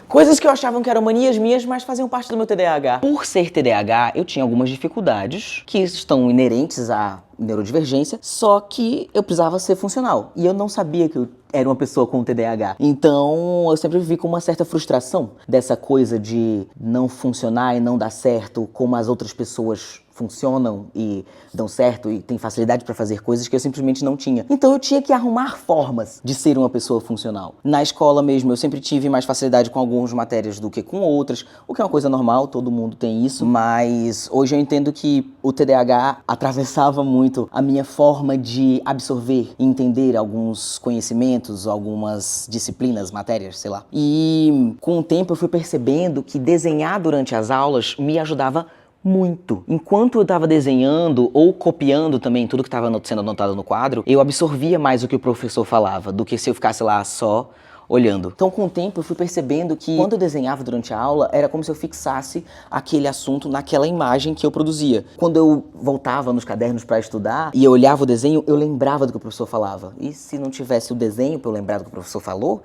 Coisas que eu achava que eram manias minhas, mas faziam parte do meu TDAH. Por ser TDAH, eu tinha algumas dificuldades que estão inerentes à neurodivergência, só que eu precisava ser funcional. E eu não sabia que eu era uma pessoa com TDAH. Então, eu sempre vivi com uma certa frustração dessa coisa de não funcionar e não dar certo como as outras pessoas funcionam e dão certo e têm facilidade para fazer coisas que eu simplesmente não tinha. Então eu tinha que arrumar formas de ser uma pessoa funcional. Na escola mesmo eu sempre tive mais facilidade com algumas matérias do que com outras, o que é uma coisa normal, todo mundo tem isso, mas hoje eu entendo que o TDAH atravessava muito a minha forma de absorver e entender alguns conhecimentos, algumas disciplinas, matérias, sei lá. E com o tempo eu fui percebendo que desenhar durante as aulas me ajudava muito. Enquanto eu estava desenhando ou copiando também tudo que estava sendo anotado no quadro, eu absorvia mais o que o professor falava do que se eu ficasse lá só olhando. Então, com o tempo, eu fui percebendo que quando eu desenhava durante a aula, era como se eu fixasse aquele assunto naquela imagem que eu produzia. Quando eu voltava nos cadernos para estudar e eu olhava o desenho, eu lembrava do que o professor falava. E se não tivesse o desenho para eu lembrar do que o professor falou,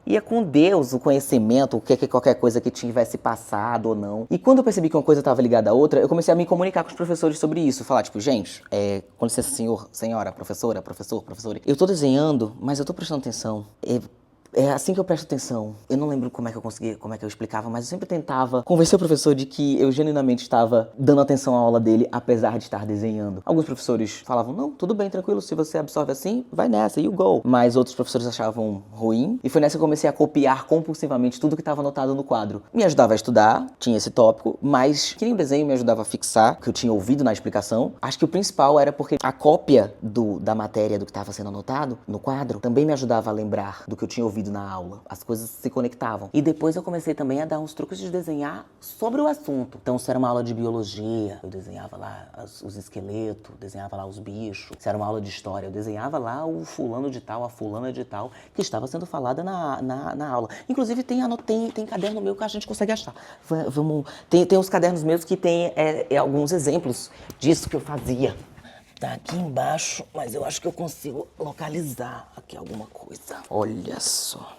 ia com Deus o conhecimento, o que qualquer coisa que tivesse passado ou não. E quando eu percebi que uma coisa estava ligada à outra, eu comecei a me comunicar com os professores sobre isso. Falar, tipo, gente, com licença, senhor, senhora, professora, professor, professora. Eu tô desenhando, mas eu tô prestando atenção. É assim que eu presto atenção. Eu não lembro como é que eu explicava, mas eu sempre tentava convencer o professor de que eu genuinamente estava dando atenção à aula dele, apesar de estar desenhando. Alguns professores falavam, não, tudo bem, tranquilo, se você absorve assim, vai nessa, you go. Mas outros professores achavam ruim, e foi nessa que eu comecei a copiar compulsivamente tudo que estava anotado no quadro. Me ajudava a estudar, tinha esse tópico, mas que nem o desenho me ajudava a fixar, o que eu tinha ouvido na explicação. Acho que o principal era porque a cópia da matéria do que estava sendo anotado no quadro também me ajudava a lembrar do que eu tinha ouvido na aula. As coisas se conectavam. E depois eu comecei também a dar uns truques de desenhar sobre o assunto. Então, se era uma aula de biologia, eu desenhava lá os esqueletos, desenhava lá os bichos. Se era uma aula de história, eu desenhava lá o fulano de tal, a fulana de tal, que estava sendo falada na aula. Inclusive, tem caderno meu que a gente consegue achar. Tem uns cadernos meus que tem alguns exemplos disso que eu fazia. Tá aqui embaixo, mas eu acho que eu consigo localizar aqui alguma coisa. Olha só.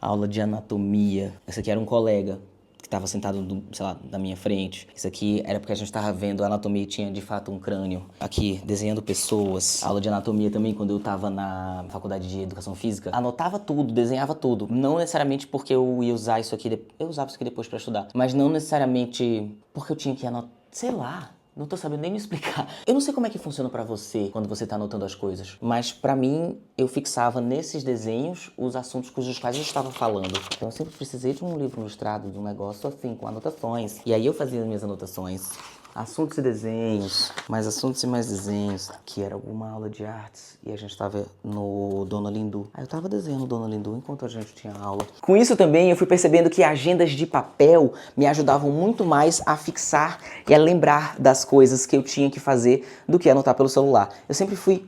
Aula de anatomia. Esse aqui era um colega que estava sentado, sei lá, na minha frente. Isso aqui era porque a gente estava vendo a anatomia e tinha de fato um crânio. Aqui, desenhando pessoas. Aula de anatomia também, quando eu estava na faculdade de educação física. Anotava tudo, desenhava tudo. Não necessariamente porque eu ia usar isso aqui, eu usava isso aqui depois para estudar. Mas não necessariamente porque eu tinha que anotar, sei lá. Não tô sabendo nem me explicar. Eu não sei como é que funciona pra você quando você tá anotando as coisas, mas pra mim, eu fixava nesses desenhos os assuntos cujos quais eu estava falando. Então eu sempre precisei de um livro ilustrado, de um negócio assim, com anotações. E aí eu fazia as minhas anotações. Assuntos e desenhos, mais assuntos e mais desenhos. Que era alguma aula de artes e a gente tava no Dona Lindu. Aí eu tava desenhando Dona Lindu enquanto a gente tinha aula. Com isso também eu fui percebendo que agendas de papel me ajudavam muito mais a fixar e a lembrar das coisas que eu tinha que fazer do que anotar pelo celular. Eu sempre fui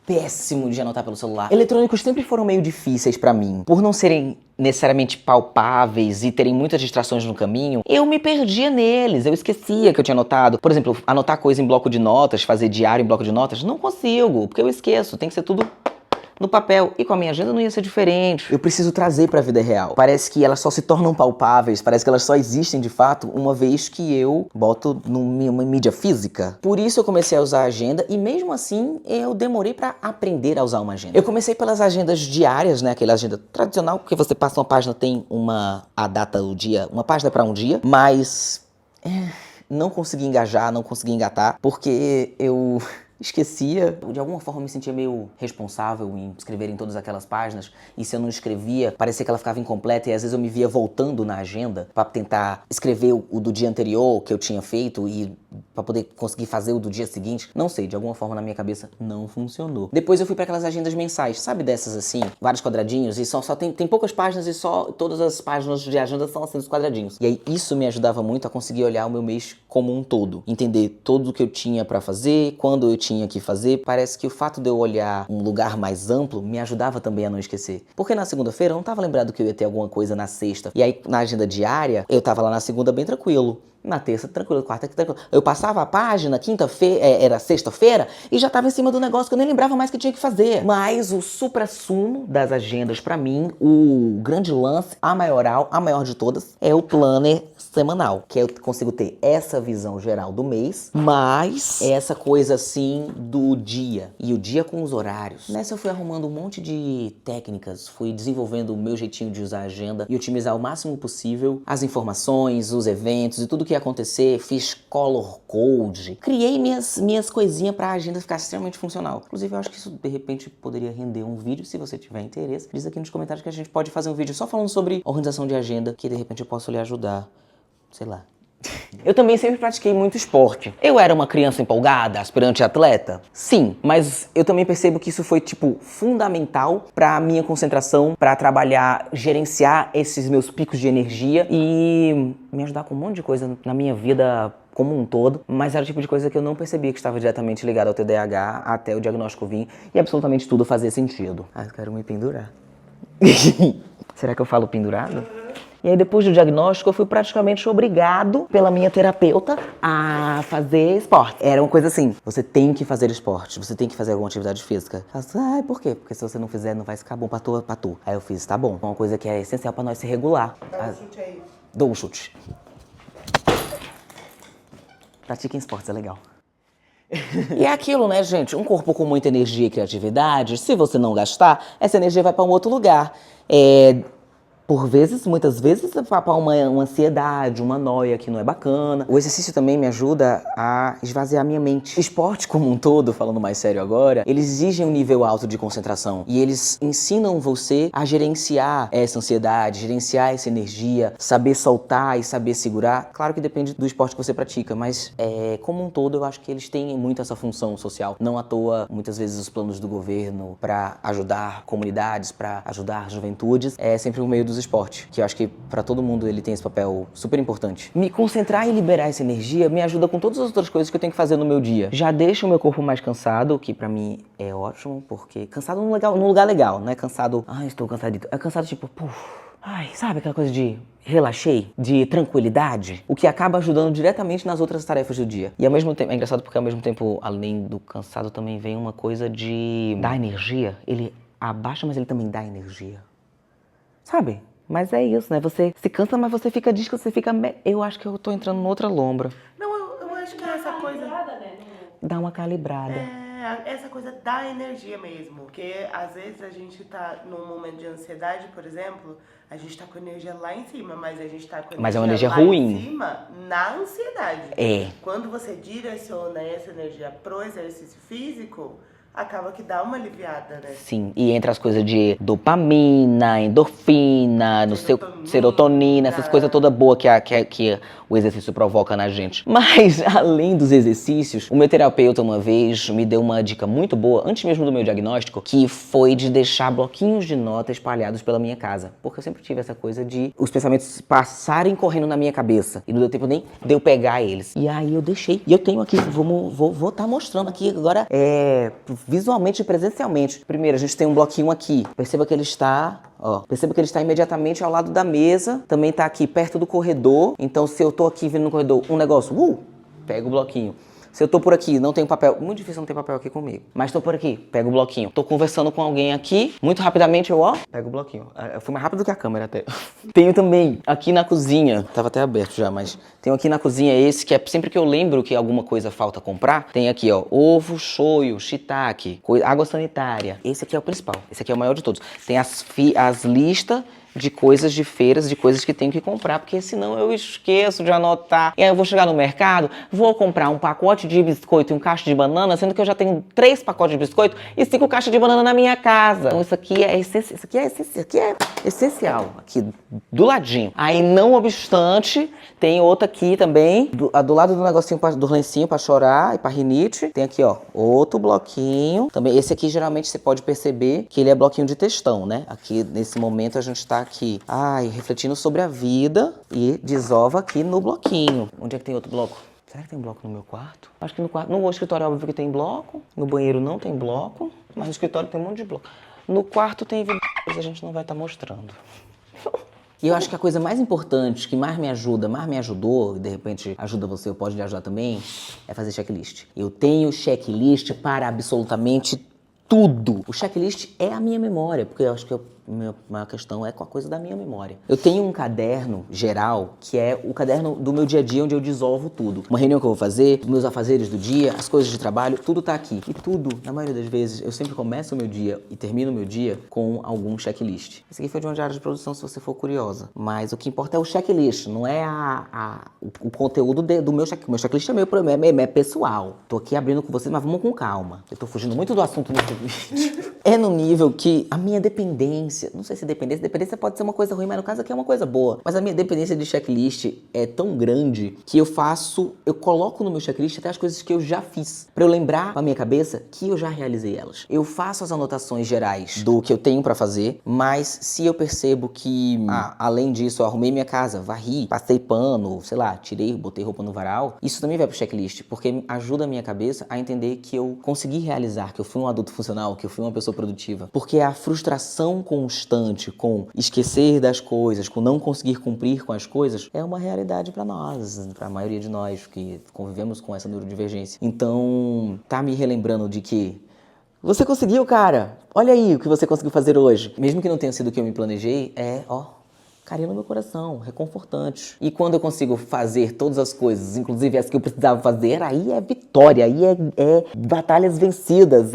péssimo de anotar pelo celular. Eletrônicos sempre foram meio difíceis pra mim. Por não serem necessariamente palpáveis e terem muitas distrações no caminho, eu me perdia neles, eu esquecia que eu tinha anotado. Por exemplo, anotar coisa em bloco de notas, fazer diário em bloco de notas, não consigo, porque eu esqueço, tem que ser tudo no papel. E com a minha agenda não ia ser diferente. Eu preciso trazer pra vida real. Parece que elas só se tornam palpáveis, parece que elas só existem de fato uma vez que eu boto numa mídia física. Por isso eu comecei a usar a agenda e mesmo assim eu demorei pra aprender a usar uma agenda. Eu comecei pelas agendas diárias, né, aquela agenda tradicional, que você passa uma página, tem a data do dia, uma página pra um dia, mas não consegui engajar, não consegui engatar, porque eu esquecia. De alguma forma eu me sentia meio responsável em escrever em todas aquelas páginas, e se eu não escrevia, parecia que ela ficava incompleta, e às vezes eu me via voltando na agenda pra tentar escrever o do dia anterior que eu tinha feito e pra poder conseguir fazer o do dia seguinte. Não sei, de alguma forma na minha cabeça não funcionou. Depois eu fui pra aquelas agendas mensais, sabe dessas assim? Vários quadradinhos e só tem poucas páginas e só todas as páginas de agenda são assim, os quadradinhos. E aí isso me ajudava muito a conseguir olhar o meu mês como um todo. Entender tudo o que eu tinha pra fazer, quando eu tinha que fazer. Parece que o fato de eu olhar um lugar mais amplo me ajudava também a não esquecer. Porque na segunda-feira eu não tava lembrado que eu ia ter alguma coisa na sexta. E aí na agenda diária, eu tava lá na segunda bem tranquilo. Na terça, tranquilo, quarta, tranquilo. Eu passava a página, quinta-feira, era sexta-feira, e já tava em cima do negócio que eu nem lembrava mais que tinha que fazer. Mas o suprassumo das agendas pra mim, o grande lance, a maioral, a maior de todas, é o planner semanal, que eu consigo ter essa visão geral do mês, mas essa coisa assim do dia, e o dia com os horários. Nessa eu fui arrumando um monte de técnicas, fui desenvolvendo o meu jeitinho de usar a agenda e otimizar o máximo possível as informações, os eventos e tudo que ia acontecer. Fiz color code, criei minhas coisinhas pra agenda ficar extremamente funcional. Inclusive eu acho que isso de repente poderia render um vídeo, se você tiver interesse. Diz aqui nos comentários que a gente pode fazer um vídeo só falando sobre organização de agenda, que de repente eu posso lhe ajudar. Sei lá. Eu também sempre pratiquei muito esporte. Eu era uma criança empolgada, aspirante atleta? Sim, mas eu também percebo que isso foi, tipo, fundamental pra minha concentração, pra trabalhar, gerenciar esses meus picos de energia e me ajudar com um monte de coisa na minha vida como um todo, mas era o tipo de coisa que eu não percebia que estava diretamente ligado ao TDAH até o diagnóstico vir e absolutamente tudo fazia sentido. Ah, eu quero me pendurar. Será que eu falo pendurado? E aí, depois do diagnóstico, eu fui praticamente obrigado pela minha terapeuta a fazer esporte. Era uma coisa assim, você tem que fazer esporte, você tem que fazer alguma atividade física. Ela disse, ai, por quê? Porque se você não fizer, não vai ficar bom pra tu. Aí eu fiz, tá bom. Uma coisa que é essencial pra nós se regular. Dá um chute aí. Dou um chute. Pratiquem esportes, é legal. E é aquilo, né, gente? Um corpo com muita energia e criatividade, se você não gastar, essa energia vai pra um outro lugar. Por vezes, muitas vezes, vai pra uma ansiedade, uma noia que não é bacana. O exercício também me ajuda a esvaziar minha mente. O esporte como um todo, falando mais sério agora, eles exigem um nível alto de concentração. E eles ensinam você a gerenciar essa ansiedade, gerenciar essa energia, saber soltar e saber segurar. Claro que depende do esporte que você pratica, mas como um todo eu acho que eles têm muito essa função social. Não à toa, muitas vezes os planos do governo para ajudar comunidades, para ajudar juventudes, é sempre o meio dos esportes, que eu acho que pra todo mundo ele tem esse papel super importante. Me concentrar e liberar essa energia me ajuda com todas as outras coisas que eu tenho que fazer no meu dia. Já deixa o meu corpo mais cansado, que pra mim é ótimo, porque cansado num lugar legal, não é cansado, ai, estou cansadito. É cansado tipo, ai, sabe aquela coisa de relaxei, de tranquilidade, o que acaba ajudando diretamente nas outras tarefas do dia. E ao mesmo tempo, é engraçado porque ao mesmo tempo, além do cansado, também vem uma coisa de dar energia. Ele abaixa, mas ele também dá energia. Sabe? Mas é isso, né? Você se cansa, mas você fica disco, você fica... Eu acho que eu tô entrando numa outra lombra. Não, eu acho que é essa coisa... Dá uma calibrada. Essa coisa da energia mesmo. Porque às vezes a gente tá num momento de ansiedade, por exemplo, a gente tá com energia lá em cima, mas a gente tá com Mas é uma energia lá ruim. em cima na ansiedade. É. Quando você direciona essa energia pro exercício físico, acaba que dá uma aliviada, né? Sim, e entre as coisas de dopamina, endorfina, serotonina, essas coisas todas boas que o exercício provoca na gente. Mas, além dos exercícios, o meu terapeuta uma vez me deu uma dica muito boa, antes mesmo do meu diagnóstico, que foi de deixar bloquinhos de nota espalhados pela minha casa. Porque eu sempre tive essa coisa de os pensamentos passarem correndo na minha cabeça. E não deu tempo nem de eu pegar eles. E aí eu deixei. E eu tenho aqui, vou estar mostrando aqui agora, visualmente e presencialmente. Primeiro, a gente tem um bloquinho aqui. Perceba que ele está, perceba que ele está imediatamente ao lado da mesa. Também está aqui perto do corredor. Então, se eu tô aqui vindo no corredor, um negócio, pega o bloquinho. Se eu tô por aqui, não tenho papel, muito difícil não ter papel aqui comigo, mas tô por aqui, pego o bloquinho. Tô conversando com alguém aqui, muito rapidamente eu, pego o bloquinho. Eu fui mais rápido que a câmera até. Tenho também aqui na cozinha, tava até aberto já, mas tenho aqui na cozinha esse que é sempre que eu lembro que alguma coisa falta comprar, tem aqui, ovo, shoyu, shiitake, água sanitária. Esse aqui é o principal, esse aqui é o maior de todos. Tem as listas de coisas de feiras, de coisas que tenho que comprar, porque senão eu esqueço de anotar. E aí eu vou chegar no mercado, vou comprar um pacote de biscoito e um caixa de banana, sendo que eu já tenho 3 pacotes de biscoito e 5 caixas de banana na minha casa. Então isso aqui é essencial, aqui do ladinho. Aí, não obstante, tem outra aqui também, do lado do negocinho, do lencinho pra chorar e pra rinite, tem aqui, outro bloquinho. Também, esse aqui, geralmente, você pode perceber que ele é bloquinho de textão, né? Aqui, nesse momento, a gente tá aqui, refletindo sobre a vida e desova aqui no bloquinho. Onde é que tem outro bloco? Será que tem bloco no meu quarto? Acho que no quarto, no escritório é óbvio que tem bloco, no banheiro não tem bloco, mas no escritório tem um monte de bloco. No quarto tem evidências, a gente não vai estar mostrando. E eu acho que a coisa mais importante, que mais me ajuda, mais me ajudou, e de repente ajuda você ou pode lhe ajudar também, é fazer checklist. Eu tenho checklist para absolutamente tudo. O checklist é a minha memória, porque eu acho que a minha maior questão é com a coisa da minha memória. Eu tenho um caderno geral, que é o caderno do meu dia a dia, onde eu dissolvo tudo. Uma reunião que eu vou fazer, os meus afazeres do dia, as coisas de trabalho, tudo tá aqui. E tudo, na maioria das vezes, eu sempre começo o meu dia e termino o meu dia com algum checklist. Esse aqui foi de uma diária de produção, se você for curiosa. Mas o que importa é o checklist, não é o conteúdo do meu checklist. O meu checklist é meu, é pessoal. Tô aqui abrindo com vocês, mas vamos com calma. Eu tô fugindo muito do assunto nesse vídeo. É no nível que a minha dependência, não sei se dependência pode ser uma coisa ruim, mas no caso aqui é uma coisa boa. Mas a minha dependência de checklist é tão grande que eu coloco no meu checklist até as coisas que eu já fiz, pra eu lembrar na minha cabeça que eu já realizei elas. Eu faço as anotações gerais do que eu tenho pra fazer, mas se eu percebo que, além disso, eu arrumei minha casa, varri, passei pano, sei lá, botei roupa no varal, isso também vai pro checklist, porque ajuda a minha cabeça a entender que eu consegui realizar, que eu fui um adulto funcional, que eu fui uma pessoa produtiva. Porque a frustração constante com esquecer das coisas, com não conseguir cumprir com as coisas, é uma realidade pra nós, pra maioria de nós que convivemos com essa neurodivergência. Então, tá me relembrando de que você conseguiu, cara! Olha aí o que você conseguiu fazer hoje. Mesmo que não tenha sido o que eu me planejei, carinho no meu coração, reconfortante. E quando eu consigo fazer todas as coisas, inclusive as que eu precisava fazer, aí é vitória, aí é batalhas vencidas,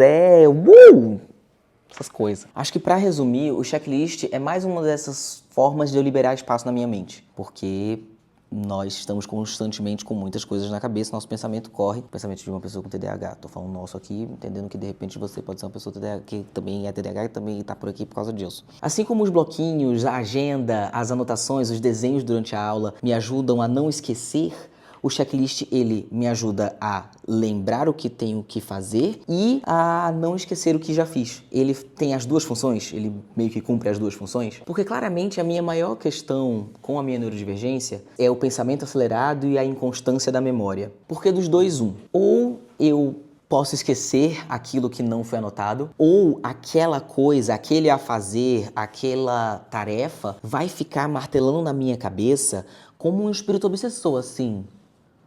essas coisas. Acho que pra resumir, o checklist é mais uma dessas formas de eu liberar espaço na minha mente. Porque nós estamos constantemente com muitas coisas na cabeça, nosso pensamento corre. O pensamento de uma pessoa com TDAH. Tô falando nosso aqui, entendendo que de repente você pode ser uma pessoa que também é TDAH e também tá por aqui por causa disso. Assim como os bloquinhos, a agenda, as anotações, os desenhos durante a aula me ajudam a não esquecer, o checklist, ele me ajuda a lembrar o que tenho que fazer e a não esquecer o que já fiz. Ele tem as duas funções, ele meio que cumpre as duas funções, porque claramente a minha maior questão com a minha neurodivergência é o pensamento acelerado e a inconstância da memória. Porque dos dois, ou eu posso esquecer aquilo que não foi anotado, ou aquela coisa, aquele a fazer, aquela tarefa vai ficar martelando na minha cabeça como um espírito obsessor, assim.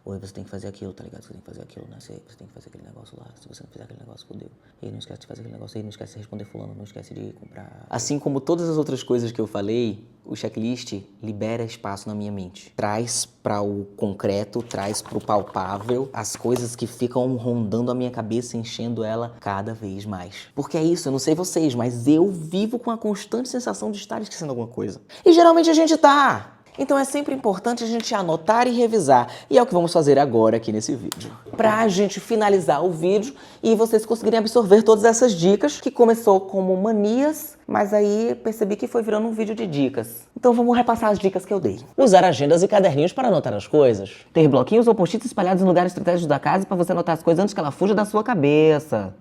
Oi, você tem que fazer aquilo, tá ligado? Você tem que fazer aquilo, né? Você tem que fazer aquele negócio lá. Se você não fizer aquele negócio, fodeu. E não esquece de fazer aquele negócio aí, não esquece de responder fulano, não esquece de comprar. Assim como todas as outras coisas que eu falei, o checklist libera espaço na minha mente. Traz para o concreto, traz para o palpável as coisas que ficam rondando a minha cabeça, enchendo ela cada vez mais. Porque é isso, eu não sei vocês, mas eu vivo com a constante sensação de estar esquecendo alguma coisa. E geralmente a gente tá. Então é sempre importante a gente anotar e revisar. E é o que vamos fazer agora aqui nesse vídeo. Pra gente finalizar o vídeo e vocês conseguirem absorver todas essas dicas, que começou como manias, mas aí percebi que foi virando um vídeo de dicas. Então vamos repassar as dicas que eu dei. Usar agendas e caderninhos para anotar as coisas. Ter bloquinhos ou post-its espalhados em lugares estratégicos da casa para você anotar as coisas antes que ela fuja da sua cabeça.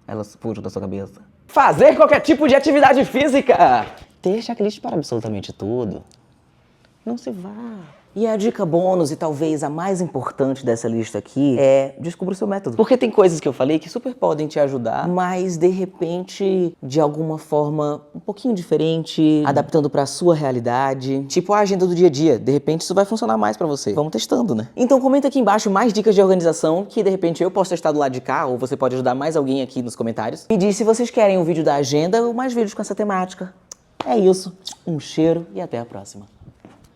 Elas fujam da sua cabeça. Fazer qualquer tipo de atividade física. Ter checklist para absolutamente tudo. Não se vá. E a dica bônus, e talvez a mais importante dessa lista aqui, é descubra o seu método. Porque tem coisas que eu falei que super podem te ajudar, mas de repente, de alguma forma um pouquinho diferente, adaptando pra sua realidade. Tipo a agenda do dia a dia. De repente isso vai funcionar mais pra você. Vamos testando, né? Então comenta aqui embaixo mais dicas de organização que de repente eu posso testar do lado de cá, ou você pode ajudar mais alguém aqui nos comentários. Me diz se vocês querem um vídeo da agenda ou mais vídeos com essa temática. É isso. Um cheiro e até a próxima.